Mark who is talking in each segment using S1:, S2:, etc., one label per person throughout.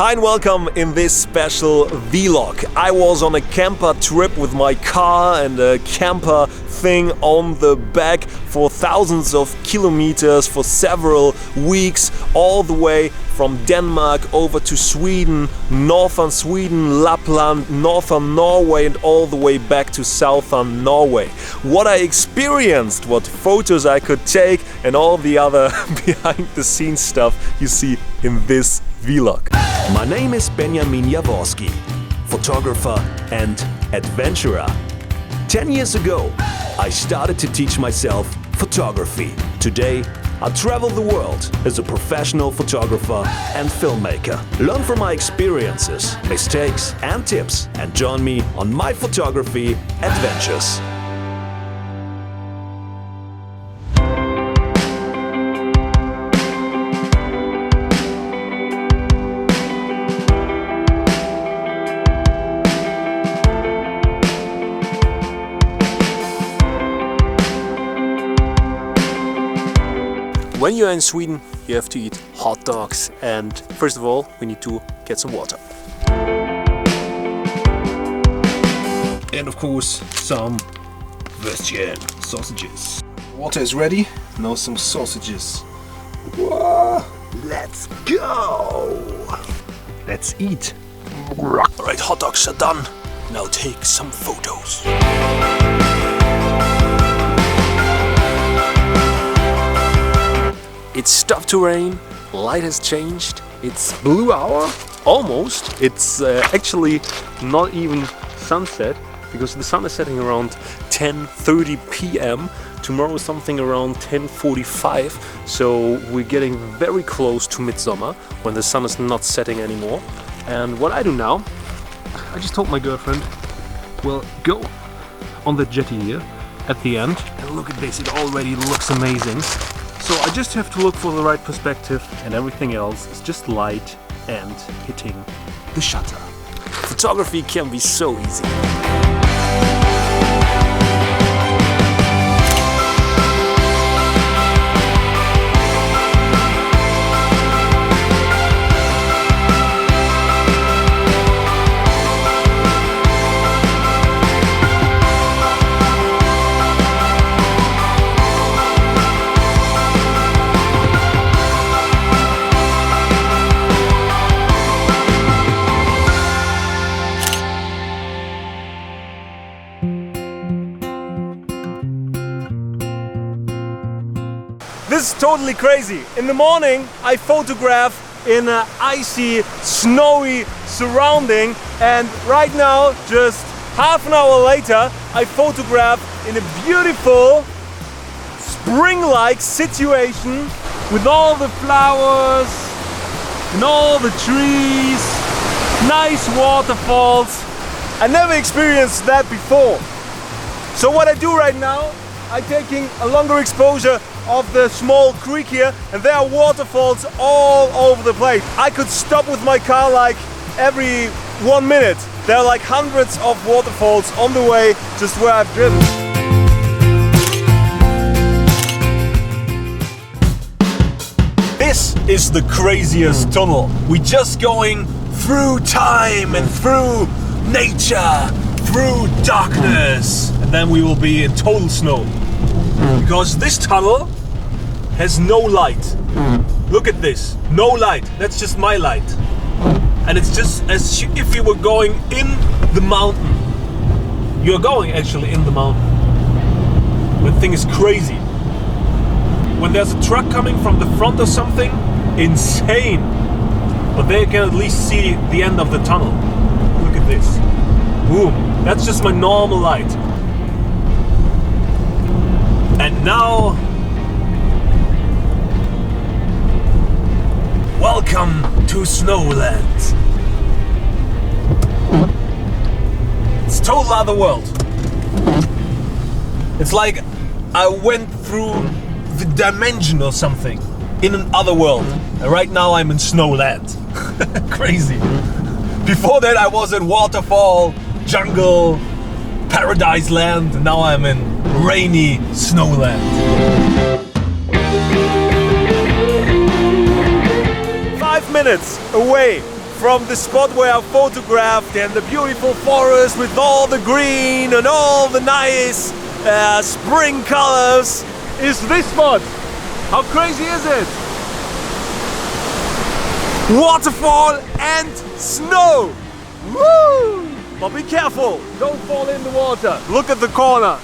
S1: Hi and welcome in this special vlog. I was on a camper trip with my car and a camper thing on the back for thousands of kilometers for several weeks, all the way from Denmark over to Sweden, northern Lapland, northern Norway and all the way back to southern Norway. What I experienced, what photos I could take and all the other behind the scenes stuff you see in this vlog. My name is Benjamin Jaworskyj, photographer and adventurer. 10 years ago, I started to teach myself photography. Today, I travel the world as a professional photographer and filmmaker. Learn from my experiences, mistakes and tips and join me on my photography adventures. When you're in Sweden, you have to eat hot dogs, and first of all, we need to get some water. And of course, some Würstchen, sausages. Water is ready, now some sausages. Whoa, let's go! Let's eat. Alright, hot dogs are done. Now take some photos. It's stopped to rain, light has changed, it's blue hour, almost. It's actually not even sunset, because the sun is setting around 10:30 p.m. Tomorrow is something around 10:45, so we're getting very close to midsummer, when the sun is not setting anymore. And what I do now, I just told my girlfriend, well, go on the jetty here at the end, and look at this, it already looks amazing. So I just have to look for the right perspective, and everything else is just light and hitting the shutter. Photography can be so easy. This is totally crazy. In the morning I photograph in an icy, snowy surrounding, and right now, just half an hour later, I photograph in a beautiful spring-like situation with all the flowers and all the trees, nice waterfalls. I never experienced that before. So what I do right now, I'm taking a longer exposure of the small creek here, and there are waterfalls all over the place. I could stop with my car like every 1 minute. There are like hundreds of waterfalls on the way just where I've driven. This is the craziest tunnel. We're just going through time and through nature, through darkness, and then we will be in total snow. Because this tunnel has no light. Look at this, no light. That's just my light. And it's just as if you were going in the mountain. You're going actually in the mountain. The thing is crazy. When there's a truck coming from the front or something, insane. But they can at least see the end of the tunnel. Look at this. Boom. That's just my normal light. And now, welcome to Snowland. It's a total other world. It's like I went through the dimension or something in another world. And right now I'm in Snowland. Crazy. Before that I was in waterfall, jungle, paradise land, and now I'm in rainy Snowland. 5 minutes away from the spot where I photographed and the beautiful forest with all the green and all the nice spring colors is this spot. How crazy is it? Waterfall and snow! Woo! But be careful, don't fall in the water. Look at the corner.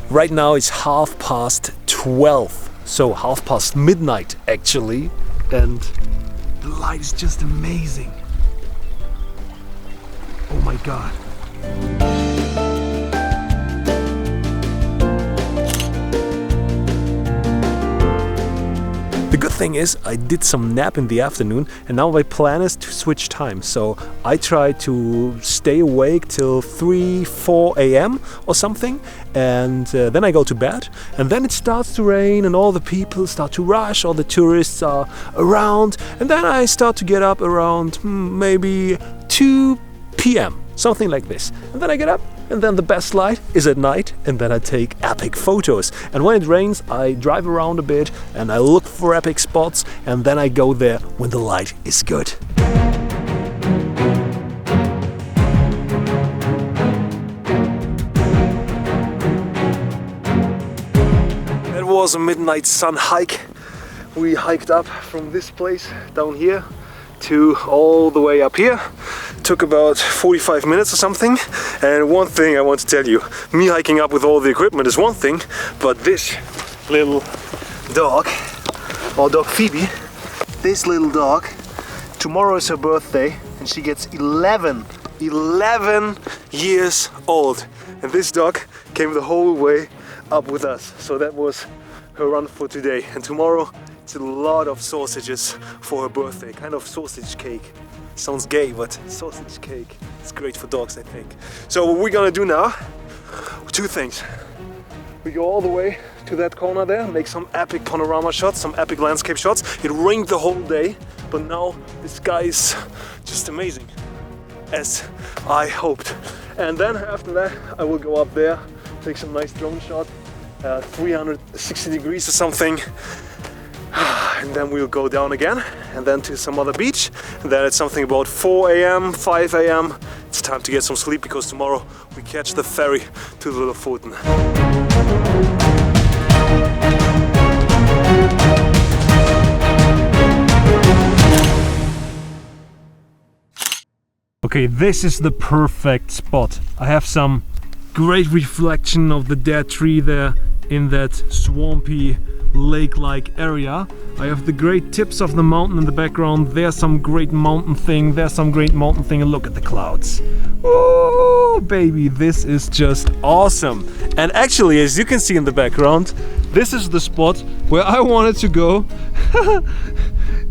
S1: Right now it's 12:30, so midnight actually, and the light is just amazing. Oh my god. The good thing is I did some nap in the afternoon, and now my plan is to switch time. So I try to stay awake till 3-4 a.m. or something, and then I go to bed, and then it starts to rain and all the people start to rush, all the tourists are around, and then I start to get up around maybe 2 p.m. something like this, and then I get up, and then the best light is at night, and then I take epic photos. And when it rains, I drive around a bit and I look for epic spots, and then I go there when the light is good. It was a midnight sun hike. We hiked up from this place down here to all the way up here. Took about 45 minutes or something. And one thing I want to tell you, me hiking up with all the equipment is one thing, but this little dog, or dog Phoebe, this little dog, tomorrow is her birthday and she gets 11 years old. And this dog came the whole way up with us. So that was her run for today. And tomorrow it's a lot of sausages for her birthday, kind of sausage cake. Sounds gay, but sausage cake. It's great for dogs, I think. So what we're gonna do now, two things. We go all the way to that corner there, make some epic panorama shots, some epic landscape shots. It rained the whole day, but now the sky is just amazing, as I hoped. And then after that, I will go up there, take some nice drone shot, 360 degrees or something. And then we'll go down again, and then to some other beach, and then it's something about 4 a.m, 5 a.m. It's time to get some sleep, because tomorrow we catch the ferry to the Lofoten. Okay, this is the perfect spot. I have some great reflection of the dead tree there in that swampy lake-like area. I have the great tips of the mountain in the background. There's some great mountain thing, there's some great mountain thing, and look at the clouds. Oh baby, this is just awesome. And actually, as you can see in the background, this is the spot where I wanted to go.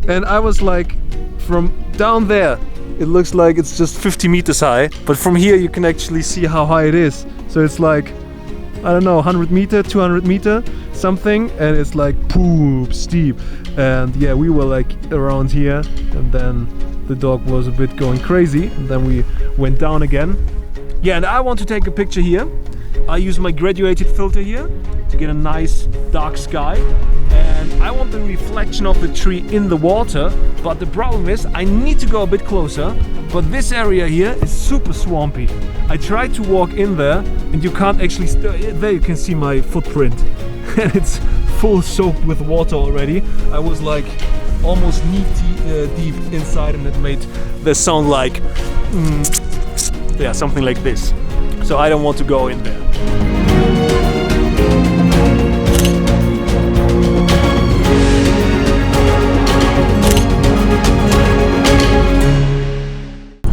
S1: And I was like, from down there it looks like it's just 50 meters high, but from here you can actually see how high it is. So it's like, I don't know, 100 meter, 200 meter, something, and it's like poop steep. And yeah, we were like around here, and then the dog was a bit going crazy, and then we went down again. Yeah, and I want to take a picture here. I use my graduated filter here to get a nice dark sky, and I want the reflection of the tree in the water, but the problem is I need to go a bit closer, but this area here is super swampy. I tried to walk in there and you can't actually, there you can see my footprint and it's full soaked with water already. I was like almost knee deep inside, and it made the sound like, yeah, something like this. So I don't want to go in there.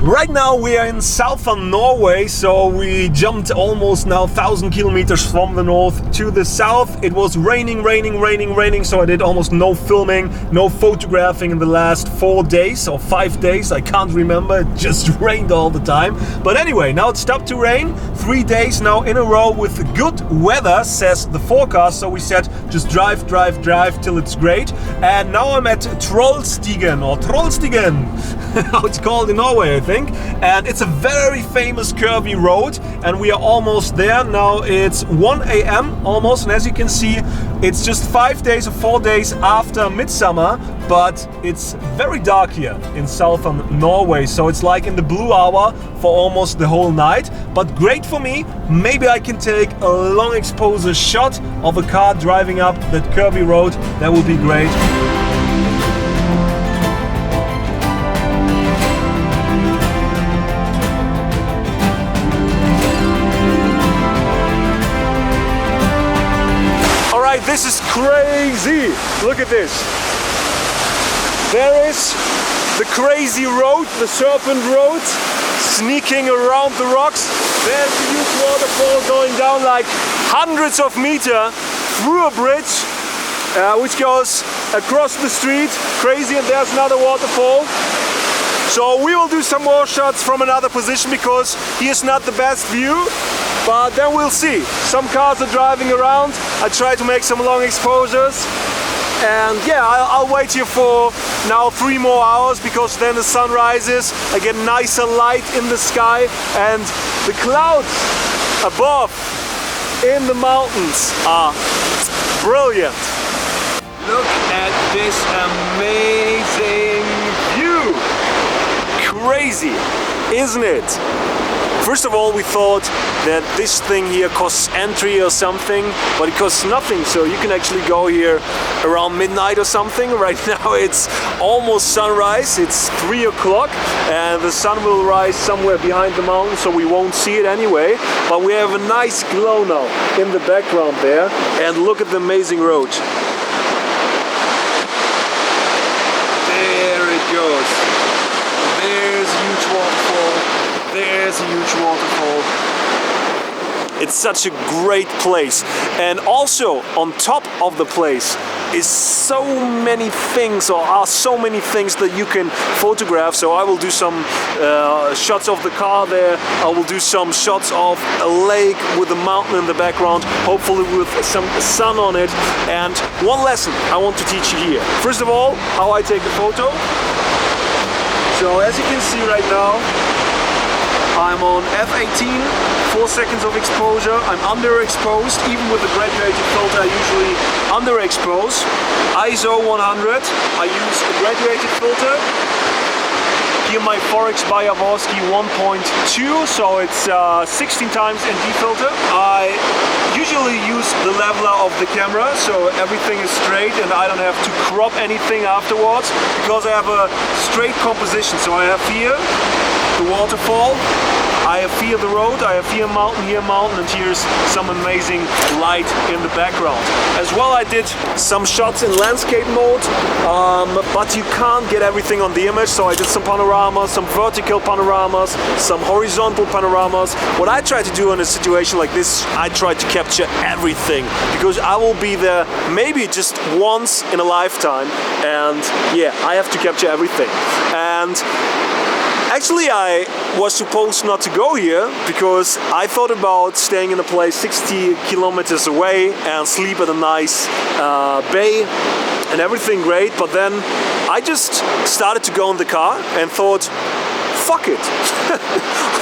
S1: Right now we are in southern Norway, so we jumped almost now 1,000 kilometers from the north to the south. It was raining, so I did almost no filming, no photographing in the last 4 days or 5 days, I can't remember, it just rained all the time. But anyway, now it stopped to rain, 3 days now in a row with good weather, says the forecast, so we said just drive till it's great. And now I'm at Trollstigen, or Trollstigen, how it's called in Norway, I think. and it's a very famous curvy road, and we are almost there. Now it's 1 a.m. almost, and as you can see, it's just 5 days or 4 days after midsummer, but it's very dark here in southern Norway, so it's like in the blue hour for almost the whole night. But great for me, maybe I can take a long exposure shot of a car driving up that curvy road. That would be great. Alright, this is crazy! Look at this! There is the crazy road, the serpent road, sneaking around the rocks. There's a huge waterfall going down like hundreds of meters through a bridge, which goes across the street. Crazy, and there's another waterfall. So we will do some more shots from another position because here's not the best view, but then we'll see. Some cars are driving around. I try to make some long exposures. And yeah, I'll wait here for now 3 more hours, because then the sun rises, I get nicer light in the sky, and the clouds above in the mountains are brilliant. Look at this amazing view! Crazy, isn't it? First of all, we thought that this thing here costs entry or something, but it costs nothing, so you can actually go here around midnight or something. Right now it's almost sunrise, it's 3 o'clock, and the sun will rise somewhere behind the mountain, so we won't see it anyway, but we have a nice glow now in the background there, and look at the amazing road. There it goes. There's a huge waterfall. There's a huge waterfall. It's such a great place, and also on top of the place is so many things, or are so many things that you can photograph. So I will do some shots of the car there. I will do some shots of a lake with a mountain in the background, hopefully with some sun on it. And one lesson I want to teach you here. First of all, how I take a photo. So as you can see right now, I'm on f18, 4 seconds of exposure. I'm underexposed. Even with the graduated filter, I usually underexpose. ISO 100, I use a graduated filter. Here my Forex by Jaworskyj 1.2, so it's 16 times ND filter. I usually use the leveler of the camera, so everything is straight and I don't have to crop anything afterwards, because I have a straight composition. So I have here the waterfall, I have here the road, I have here mountain, and here's some amazing light in the background. As well, I did some shots in landscape mode, but you can't get everything on the image, so I did some panoramas, some vertical panoramas, some horizontal panoramas. What I try to do in a situation like this, I try to capture everything, because I will be there maybe just once in a lifetime, and yeah, I have to capture everything. And actually, I was supposed not to go here, because I thought about staying in a place 60 kilometers away and sleep at a nice bay and everything great, but then I just started to go in the car and thought, fuck it,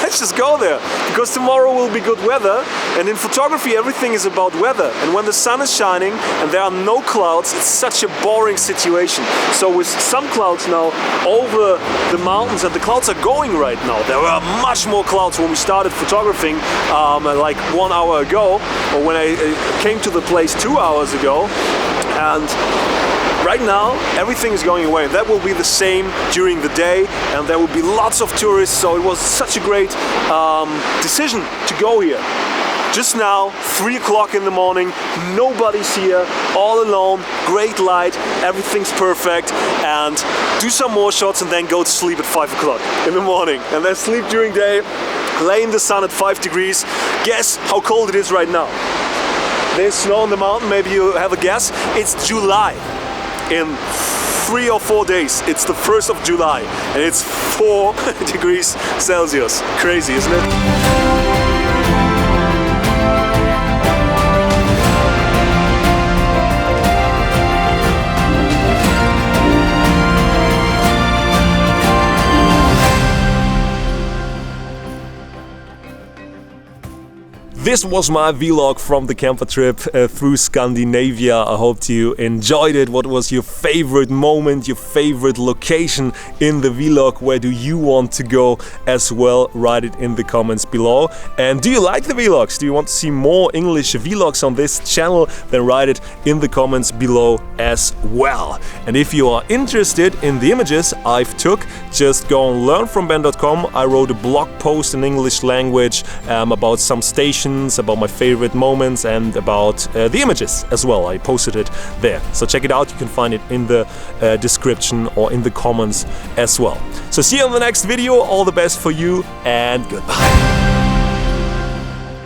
S1: let's just go there, because tomorrow will be good weather, and in photography everything is about weather, and when the sun is shining and there are no clouds, it's such a boring situation. So with some clouds now over the mountains, and the clouds are going right now, there were much more clouds when we started photographing like 1 hour ago, or when I came to the place 2 hours ago, and right now everything is going away. That will be the same during the day, and there will be lots of tourists, so it was such a great decision to go here. Just now, 3 o'clock in the morning, nobody's here, all alone, great light, everything's perfect, and do some more shots and then go to sleep at 5 o'clock in the morning, and then sleep during day, lay in the sun at 5 degrees. Guess how cold it is right now. There's snow on the mountain, maybe you have a guess. It's July. In 3 or 4 days, it's the 1st of July, and it's 4 degrees Celsius. Crazy, isn't it? This was my vlog from the camper trip through Scandinavia. I hope you enjoyed it. What was your favorite moment, your favorite location in the vlog? Where do you want to go as well? Write it in the comments below. And do you like the vlogs? Do you want to see more English vlogs on this channel? Then write it in the comments below as well. And if you are interested in the images I've took, just go and learnfromben.com. I wrote a blog post in English language about some stations, about my favorite moments, and about the images as well. I posted it there. So check it out. You can find it in the description or in the comments as well. So see you on the next video. All the best for you and goodbye.